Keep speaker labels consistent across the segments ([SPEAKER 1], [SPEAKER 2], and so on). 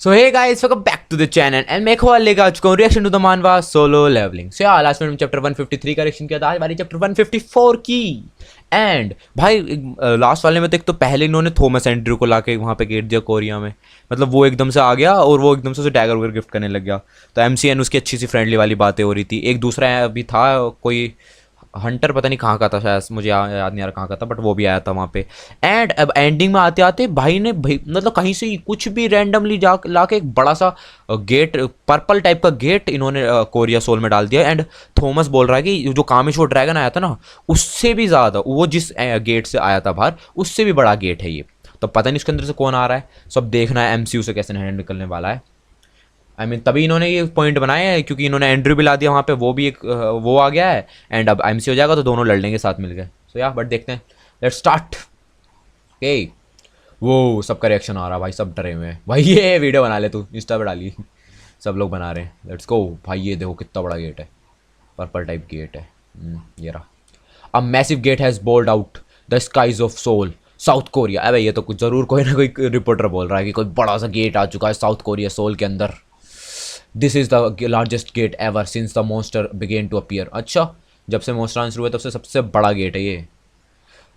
[SPEAKER 1] So hey guys, welcome back to the channel and मैं एक और लेकर आ चुका हूँ reaction to the manhwa solo leveling. So यार लास्ट में हम चैप्टर 153 का रिएक्शन किया था, आज बारी चैप्टर 154 की। एंड भाई लास्ट वाले में तो एक तो पहले इन्होंने थॉमस एंड्रयू को लाके वहाँ पे गेट दिया कोरिया में, मतलब वो एकदम से आ गया और वो एकदम से उसे डैगर वगैरह गिफ्ट करने लग गया। तो एमसीएन उसकी अच्छी सी फ्रेंडली वाली बातें हो रही थी। एक दूसरा अभी था कोई हंटर, पता नहीं कहाँ का था, शायद मुझे याद नहीं आ रहा कहाँ का था, बट वो भी आया था वहाँ पे। एंड अब एंडिंग में आते आते भाई ने मतलब कहीं से ही कुछ भी रैंडमली जा ला के एक बड़ा सा गेट, पर्पल टाइप का गेट इन्होंने कोरिया सोल में डाल दिया। एंड थॉमस बोल रहा है कि जो कामेश्वर ड्रैगन आया था ना, उससे भी ज़्यादा वो जिस गेट से आया था बाहर, उससे भी बड़ा गेट है ये। तो पता नहीं इसके अंदर से कौन आ रहा है, सब देखना है एमसीयू से कैसे हैंड निकलने वाला है। तभी इन्होंने ये पॉइंट बनाया है क्योंकि इन्होंने एंड्रयू भी ला दिया वहाँ पे, वो भी एक वो आ गया है। एंड अब एमसी हो जाएगा तो दोनों लड़ लेंगे साथ मिल गए। सो यार बट देखते हैं, लेट्स स्टार्ट। ओके, वो सबका रिएक्शन आ रहा भाई, सब डरे हुए हैं भाई। ये वीडियो बना ले तू, इंस्टा पे डाली, सब लोग बना रहे हैं। लेट्स गो भाई, ये देखो कितना बड़ा गेट है, पर्पल टाइप गेट है। ये रहा। A massive gate has bolted out the skies of Seoul South Korea. अबे ये तो कुछ ज़रूर कोई ना कोई रिपोर्टर बोल रहा है कि कोई बड़ा सा गेट आ चुका है साउथ कोरिया सोल के अंदर। This is the largest gate ever since the monster began to appear. अच्छा, जब से मॉन्स्टर आना शुरू हुआ तब से सबसे बड़ा गेट है ये।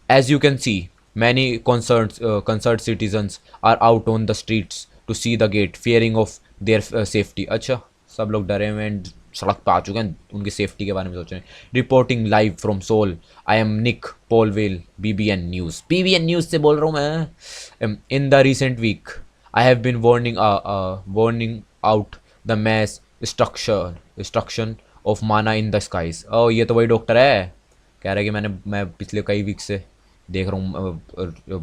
[SPEAKER 1] As you can see many concerned citizens are out on the streets to see the gate fearing of their safety. अच्छा, सब लोग डरे हुए हैं, सड़क पर आ चुके हैं, उनकी सेफ्टी के बारे में सोच रहे हैं। Reporting live from Seoul, I am Nick Polwell, BBN news. BBN news से बोल रहा हूँ मैं। In the recent week I have been warning out the mass destruction of mana in the skies. ओ, ये तो वही डॉक्टर है, कह रहा है कि मैं पिछले कई वीक से देख रहा हूँ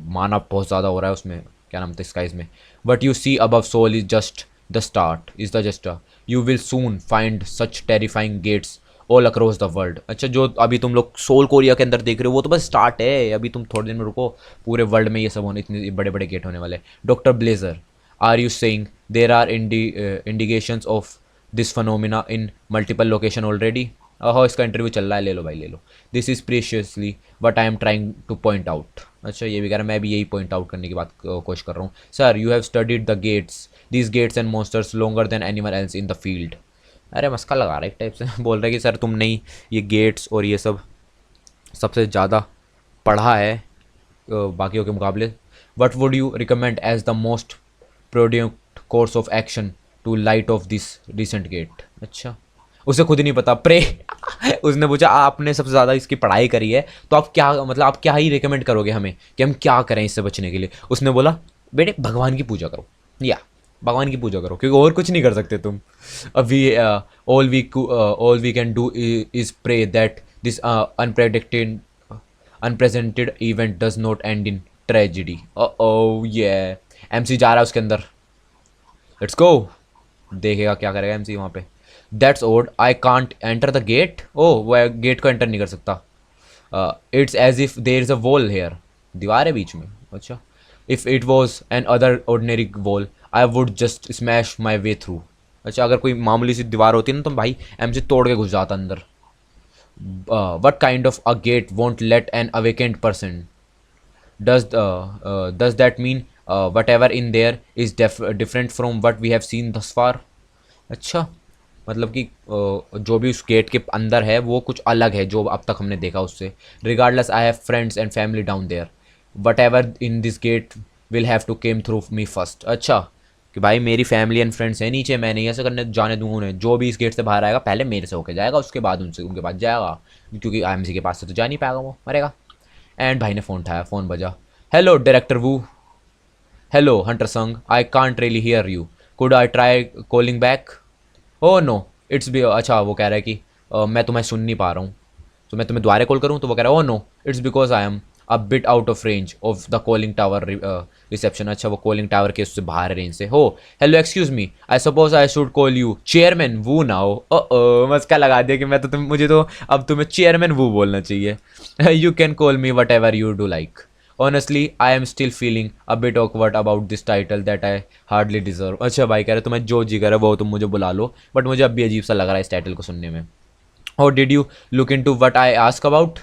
[SPEAKER 1] माना बहुत ज़्यादा हो रहा है उसमें, क्या नाम था, स्काइज में। But you see above Seoul is just the start, is the just you will soon find such terrifying gates all across the world. अच्छा, जो अभी तुम लोग सोल कोरिया के अंदर देख रहे हो वो तो बस स्टार्ट है, अभी तुम थोड़े दिन में रुको, पूरे वर्ल्ड में ये सब होने, इतने बड़े बड़े गेट होने वाले। Doctor Blazer, are you saying there are indications of this phenomenon in multiple location already? ओहो, इसका इंटरव्यू चल रहा है, ले लो भाई ले लो। This is precisely what I am trying to point out. अच्छा, ये भी कह रहा है, मैं भी यही पॉइंट आउट करने की बात कोशिश कर रहा हूँ। Sir, you have studied the gates, these gates and monsters longer than anyone else in the field. अरे मस्का लगा रहा है एक टाइप से। बोल रहा है कि सर तुमने ही ये गेट्स और ये सब सबसे ज़्यादा पढ़ा है बाकियों के मुकाबले। What would you recommend as the most productive course of action to light of this recent gate? अच्छा, उसे खुद ही नहीं पता, प्रे। उसने पूछा आपने सबसे ज़्यादा इसकी पढ़ाई करी है तो आप क्या, मतलब आप क्या ही रिकमेंड करोगे हमें कि हम क्या करें इससे बचने के लिए? उसने बोला बेटे भगवान की पूजा करो, या भगवान की पूजा करो, क्योंकि और कुछ नहीं कर सकते तुम। अभी all we can do is pray that this unprecedented event does not end in tragedy. ओ ये एमसी जा रहा है उसके अंदर, लेट्स गो। देखेगा क्या करेगा एमसी वहाँ पे। That's odd, I can't enter the gate. ओ, वह गेट को एंटर नहीं कर सकता। It's as if there is a wall here, दीवार है बीच में। अच्छा, if it was another ordinary wall I would just smash my way through. अच्छा, अगर कोई मामूली सी दीवार होती ना तो भाई एमसी तोड़ के घुस जाता अंदर। What kind of a gate won't let an awakened person? Does that mean whatever in there is different from what we have seen thus far? अच्छा, मतलब कि जो भी उस गेट के अंदर है वो कुछ अलग है जो अब तक हमने देखा उससे। Regardless I have friends and family down there, whatever in this gate will have to came through me first. अच्छा, कि भाई मेरी फैमिली एंड फ्रेंड्स हैं नीचे, मैं नहीं ऐसे करने जाने दूंगा उन्हें। जो भी इस गेट से बाहर आएगा पहले मेरे से होके जाएगा, उसके बाद उनके पास जाएगा, क्योंकि IMC के पास से तो जा नहीं पाएगा, वो मरेगा। एंड भाई ने फ़ोन उठाया, फ़ोन बजा। Hello director Woo, hello hunter Sung, I can't really hear you, could I try calling back? Oh no, it's be. अच्छा, वो कह रहा है कि मैं तुम्हें सुन नहीं पा रहा हूँ, तो मैं तुम्हें दोबारा कॉल करूँ? तो वो कह रहा है oh no, it's because I am a bit out of range of the calling tower reception. अच्छा, वो कॉलिंग टावर के उससे बाहर है रेंज से। हो, hello excuse me, I suppose I should call you chairman Woo now. ओ, मस्का लगा दिया कि मैं तो मुझे तो अब तुम्हें चेयरमैन वू बोलना चाहिए। You can call me what ever you do like. Honestly, I am still feeling a bit awkward about this title that I hardly deserve. अच्छा भाई कह रहे तुम्हें जो जी करे वो तुम मुझे बुला लो, बट मुझे अब भी अजीब सा लग रहा है इस टाइटल को सुनने में। Or did you look into what I ask about?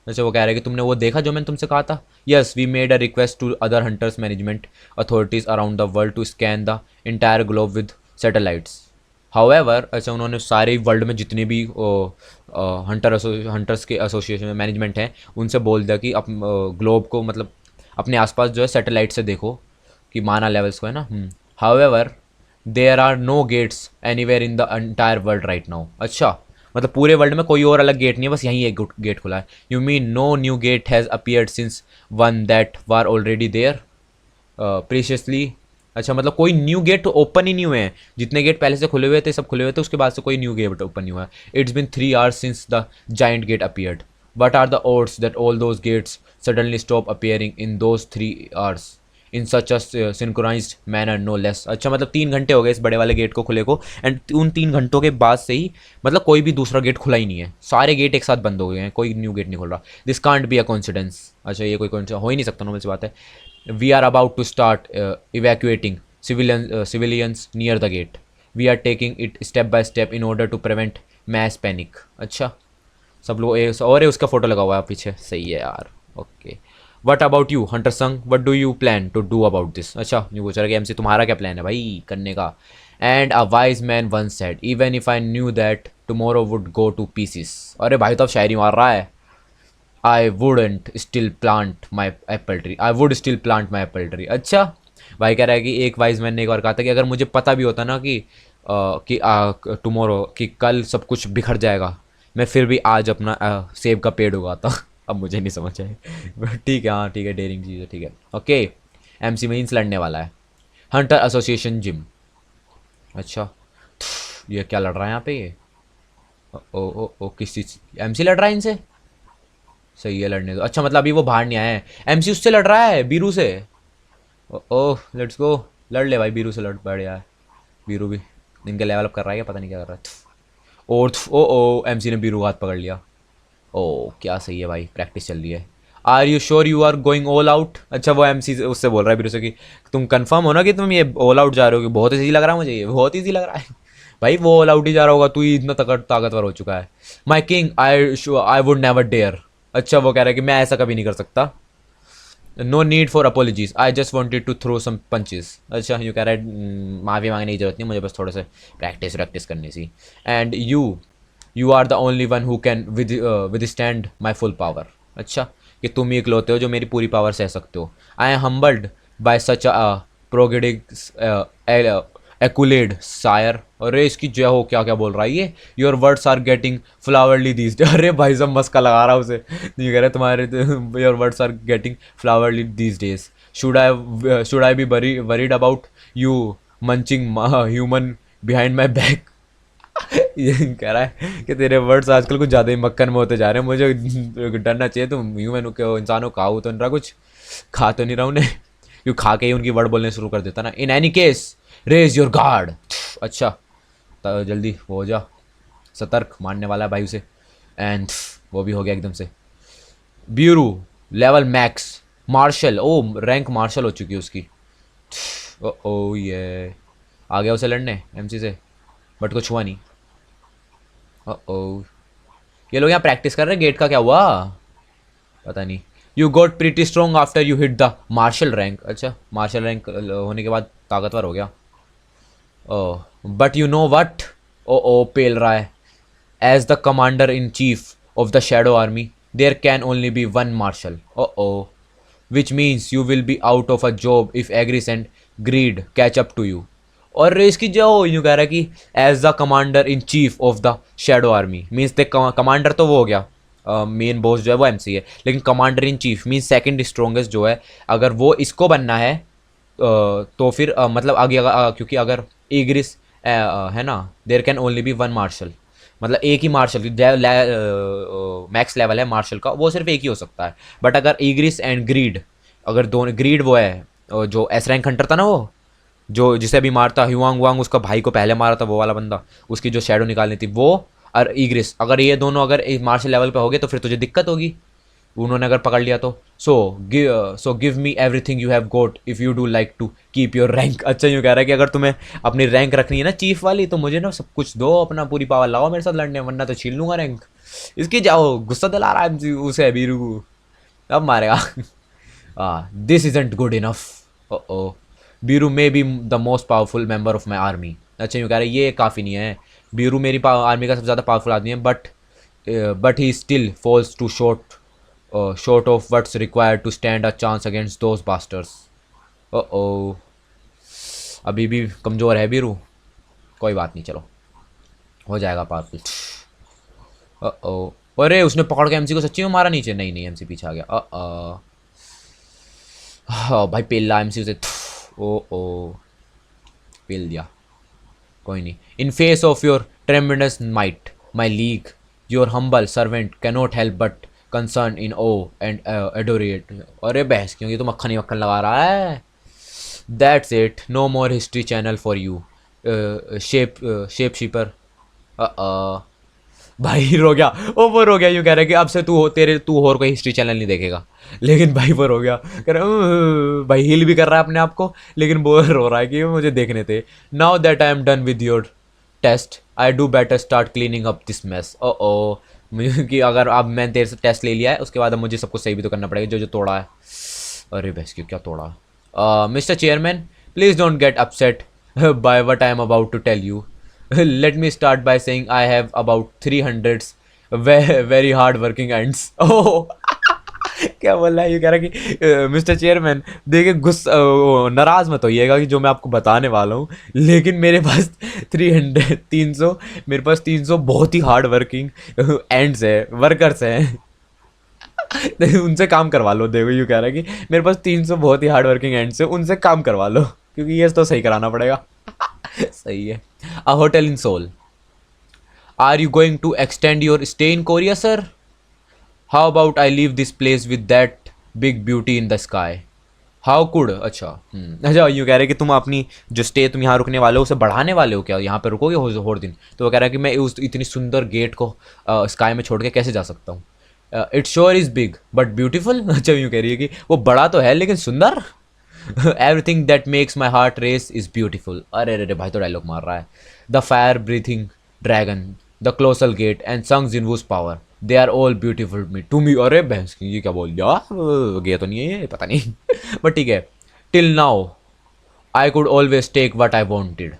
[SPEAKER 1] अच्छा वो कह रहा है कि तुमने वो देखा जो मैंने तुमसे कहा था। Yes we made a request to other hunters management authorities around the world to scan the entire globe with satellites. However अच्छा उन्होंने सारे वर्ल्ड में जितने भी हंटर्स के एसोसिएशन मैनेजमेंट हैं उनसे बोल दिया कि ग्लोब को मतलब अपने आसपास जो है सैटेलाइट से देखो कि माना लेवल्स को है ना। However there are no gates anywhere in the entire world right now. अच्छा मतलब पूरे वर्ल्ड में कोई और अलग गेट नहीं है, बस यहीं एक गेट खुला है। You mean no new gate has appeared since one that was already there precisely. अच्छा मतलब कोई न्यू गेट ओपन ही नहीं हुए हैं, जितने गेट पहले से खुले हुए थे सब खुले हुए थे, उसके बाद से कोई न्यू गेट ओपन नहीं हुआ है। It's been 3 hours since the giant gate appeared. What are the odds that all those gates suddenly stop appearing in those 3 hours in such a synchronized manner no less. अच्छा मतलब 3 घंटे हो गए इस बड़े वाले गेट को खुले को, एंड उन 3 घंटों के बाद से ही मतलब कोई भी दूसरा गेट खुला ही नहीं है, सारे गेट एक साथ बंद हो गए हैं, कोई न्यू गेट नहीं खुल रहा। This can't be a coincidence. अच्छा ये कोई कोइंसिडेंस हो ही नहीं सकता, नॉर्मल सी बात है। We are about to start evacuating civilians near the gate. We are taking it step by step in order to prevent mass panic. अच्छा सब लोग और है उसका फोटो लगा हुआ है पीछे, सही है यार। Okay what about you Hunter Sung, what do you plan to do about this. अच्छा ये पूछ रहा है कि एमसी तुम्हारा क्या प्लान है भाई करने का। And a wise man once said even if I knew that tomorrow would go to pieces. अरे भाई तो अब शायरी मार रहा है। I wouldn't still plant my apple tree, I would still plant my apple tree. अच्छा भाई कह रहा है कि एक वाइज मैन ने एक बार कहा था कि अगर मुझे पता भी होता ना कि टुमारो कि कल सब कुछ बिखर जाएगा, मैं फिर भी आज अपना सेब का पेड़ उगाता। अब मुझे नहीं समझ आए। ठीक है हाँ ठीक है, डेयरिंग चीज़ है, ठीक है ओके। एमसी मीन्स लड़ने वाला है। Hunter association gym. अच्छा ये क्या लड़ रहा है यहाँ पे ये। ओ ओ ओ किस चीज़ एमसी लड़ रहा है इनसे, सही है लड़ने दो। अच्छा मतलब अभी वो बाहर नहीं आया है, एमसी उससे लड़ रहा है बीरू से। ओह लेट्स गो, लड़ ले भाई बीरू से, लड़ बढ़िया है। बीरू भी इनके लेवल अप कर रहा है, पता नहीं क्या कर रहा है। और ओ एमसी ने बीरू का हाथ पकड़ लिया। ओ क्या सही है भाई, प्रैक्टिस चल रही है। Are you sure you are going all out. अच्छा वो एमसी से उससे बोल रहा है बीरू से कि तुम कंफर्म हो ना कि तुम ये ऑल आउट जा रहे हो, कि बहुत ईजी लग रहा है मुझे, ये बहुत ईजी लग रहा है। भाई वो ऑल आउट ही जा रहा होगा, तू ही इतना ताकतवर हो चुका है। My king I would never dare. अच्छा वो कह रहा है कि मैं ऐसा कभी नहीं कर सकता। No need for apologies, I just wanted to throw some punches. अच्छा यू कह रहा है माफ़ी मांगने की जरूरत नहीं, मुझे बस थोड़े से प्रैक्टिस करनी सी। And you are the only one who can withstand my full power. अच्छा कि तुम ही इकलौते हो जो मेरी पूरी पावर सह सकते हो। I am humbled by such a prodigious acclaimed sire. अरे इसकी जय हो, क्या क्या बोल रहा है ये। Your words are getting flowerly these day. अरे भाई सब मस्का लगा रहा है उसे, नहीं कह रहे तुम्हारे your words are getting flowerly these days. Should I be worried about you munching human behind my back. ये कह रहा है कि तेरे वर्ड्स आजकल कुछ ज़्यादा ही मक्खन में होते जा रहे हैं, मुझे डरना चाहिए। तुम ह्यूमन के इंसानों खाओ तो नहीं रहा, कुछ खा तो नहीं रहा उन्हें, क्यों खा के ही उनकी वर्ड बोलने शुरू कर देता ना। In any case raise your guard. अच्छा तो जल्दी वो हो जा सतर्क, मारने वाला है भाई उसे। एंड वो भी हो गया एकदम से। ब्यूरू लेवल मैक्स मार्शल, ओ रैंक मार्शल हो चुकी है उसकी। ओ ये आ गया उसे लड़ने एमसी से, बट कुछ हुआ नहीं। ओ ये लोग यहाँ प्रैक्टिस कर रहे हैं, गेट का क्या हुआ पता नहीं। You got pretty strong after you hit the marshal rank. अच्छा मार्शल रैंक होने के बाद ताकतवर हो गया। Oh but you know what, ओ पेल रहा है। As the commander in chief of the shadow army there can only be one marshal. Oh which means you will be out of a job if Agris and Greed catch up to you. और इसकी जो यूँ कह रहा है कि as the commander in chief of the shadow army means the commander तो वो हो गया, मेन बॉस जो है वो एमसी है, लेकिन commander in chief means second strongest जो है, अगर वो इसको बनना है तो फिर मतलब आगे क्योंकि अगर ईग्रिस है ना there can only be one marshal, मतलब एक ही मार्शल मैक्स लेवल है मार्शल का, वो सिर्फ एक ही हो सकता है। बट अगर ईग्रिस एंड ग्रीड, अगर दोनों, ग्रीड वो है जो एस रैंक हंटर था ना, वो जो जिसे अभी मारता ह्यूआंग वांग, उसका भाई को पहले मारा था वो वाला बंदा, उसकी जो शैडो निकालनी थी वो, और ईग्रिस, अगर ये दोनों अगर मार्शल लेवल पे हो गए तो फिर तुझे दिक्कत होगी, उन्होंने अगर पकड़ लिया तो। So give me everything you have got if you do like to keep your rank. अच्छा यूँ कह रहा है कि अगर तुम्हें अपनी रैंक रखनी है ना चीफ वाली, तो मुझे ना सब कुछ दो, अपना पूरी पावर लाओ मेरे साथ लड़ने, वरना तो छीन लूँगा रैंक। इसकी जाओ गुस्सा दिला रहा है उसे बीरू को, अब मारेगा। This isn't good enough. Oh Beru may be the most powerful member of my army. अच्छा यूँ कह रहे ये काफ़ी नहीं है, बीरू मेरी आर्मी का सबसे ज़्यादा पावरफुल आदमी है, but he still falls too short of what's required to stand a chance against those bastards. ओ अभी भी कमज़ोर है बीरू, कोई बात नहीं, चलो हो जाएगा पावरफुल। ओ अरे उसने पकड़ के एमसी को सच्ची में मारा नीचे, नहीं नहीं एमसी पीछे आ गया। भाई पेल ला एमसी उसे, ओ पेल दिया, कोई नहीं। In face of your tremendous might my liege your humble servant cannot help but concern in awe and adoration. अरे बहस क्योंकि तो मक्खन ही मक्खन लगा रहा है। That's it, no more history channel for you shape shifter. भाई रो गया, ओवर हो गया, यूँ कह रहा है कि अब से तू और कोई हिस्ट्री चैनल नहीं देखेगा। लेकिन भाई वो हो गया, कह रहा भाई हिल भी कर रहा है अपने आप को, लेकिन बोर हो रहा है कि मुझे देखने थे। Now that I am done with your test I do better start cleaning up this mess. ओ मुझे कि अगर अब मैंने तेरे से टेस्ट ले लिया है उसके बाद अब मुझे सब कुछ सही भी तो करना पड़ेगा जो जो तोड़ा है। अरे भैंस क्यों क्या तोड़ा। Mister chairman please don't get upset by what I am about to tell you. Let me start by saying I have about 300 very hard working ants. Oh, क्या बोल रहा है, ये कह रहा है कि मिस्टर चेयरमैन देखिए नाराज मत होइएगा कि जो मैं आपको बताने वाला हूँ, लेकिन मेरे पास 300 मेरे पास 300 बहुत ही हार्ड वर्किंग एंड्स है, वर्कर्स हैं। उनसे काम करवा लो। देखो यूँ कह रहा है कि मेरे पास 300 बहुत ही हार्ड वर्किंग एंड्स है, उनसे काम करवा लो क्योंकि ये तो सही कराना पड़ेगा। सही है। A hotel in Seoul. Are you going to extend your stay in Korea, sir? How about I leave this place with that big beauty in the sky? How could? अच्छा यूँ कह रहे कि तुम अपनी जो स्टे तुम यहाँ रुकने वाले हो उसे बढ़ाने वाले हो क्या, यहाँ पे रुकोगे और दिन? तो वो कह रहा है कि मैं उस इतनी सुंदर गेट को स्काई में छोड़ के कैसे जा सकता हूँ। It sure is big but beautiful. अच्छा यूँ कह रही है कि वो बड़ा तो है लेकिन सुंदर। Everything that makes my heart race is beautiful. अरे अरे भाई तो डायलॉग मार रहा है। The fire breathing dragon the colossal gate and Sung's in whose power they are all beautiful me to me. अरे भैंस ये क्या बोल दिया, गया तो नहीं है ये, पता नहीं। बट ठीक है। Till now I could always take what I wanted.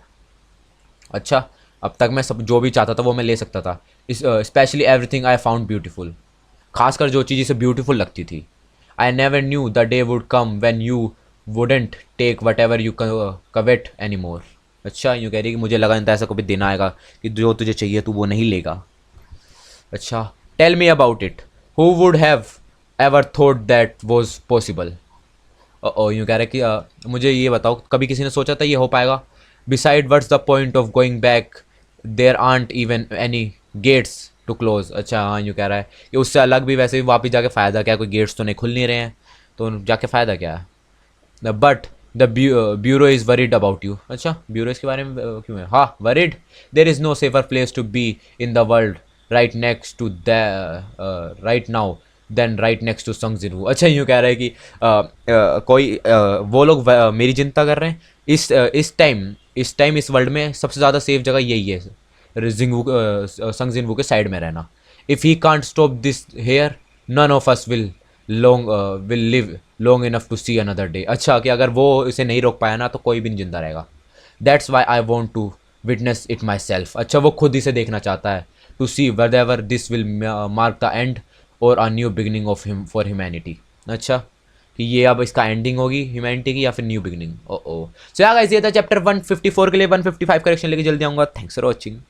[SPEAKER 1] अच्छा अब तक मैं सब जो भी चाहता था वो मैं ले सकता था। Specially everything I found beautiful, खासकर जो चीज़ इसे ब्यूटीफुल लगती थी। I never knew the day would come when you wouldn't take whatever you covet any more. अच्छा यूँ कह रही है कि मुझे लगा नहीं था ऐसा कभी दिन आएगा कि जो तुझे चाहिए तू वो नहीं लेगा। अच्छा tell me about it, who would have ever thought that was possible. ओ यूँ कह रहा है कि मुझे ये बताओ कभी किसी ने सोचा था ये हो पाएगा। Beside what's the point of going back there aren't even any gates to close. अच्छा हाँ यूँ कह रहा है कि उससे अलग भी वैसे भी वापस जाके फ़ायदा क्या, कोई गेट्स तो नहीं खुल नहीं रहे हैं तो जाके फ़ायदा क्या है। But the bureau is worried about you. अच्छा ब्यूरो इसके बारे में क्यों है, हाँ worried. There is no safer place to be in the world right next to the right now then right next to Sung Jinwoo. अच्छा यूँ कह रहे हैं कि कोई वो लोग मेरी चिंता कर रहे हैं इस टाइम इस वर्ल्ड में सबसे ज़्यादा सेफ जगह यही है जिंगवू संग जिनवू के साइड में रहना। If he can't stop this here none of us will live long enough to see another day. अच्छा कि अगर वो इसे नहीं रोक पाया ना तो कोई भी नहीं जिंदा रहेगा। That's why I want to witness it myself. अच्छा वो खुद इसे देखना चाहता है। To see whatever this will mark the end or a new beginning of him for humanity. अच्छा कि ये अब इसका एंडिंग होगी ह्यूमैनिटी की या फिर न्यू बिगनिंग। ओ सो गाइस ये था चैप्टर 154 के लिए 155 करेक्शन लेके जल्दी आऊँगा। Thanks for watching.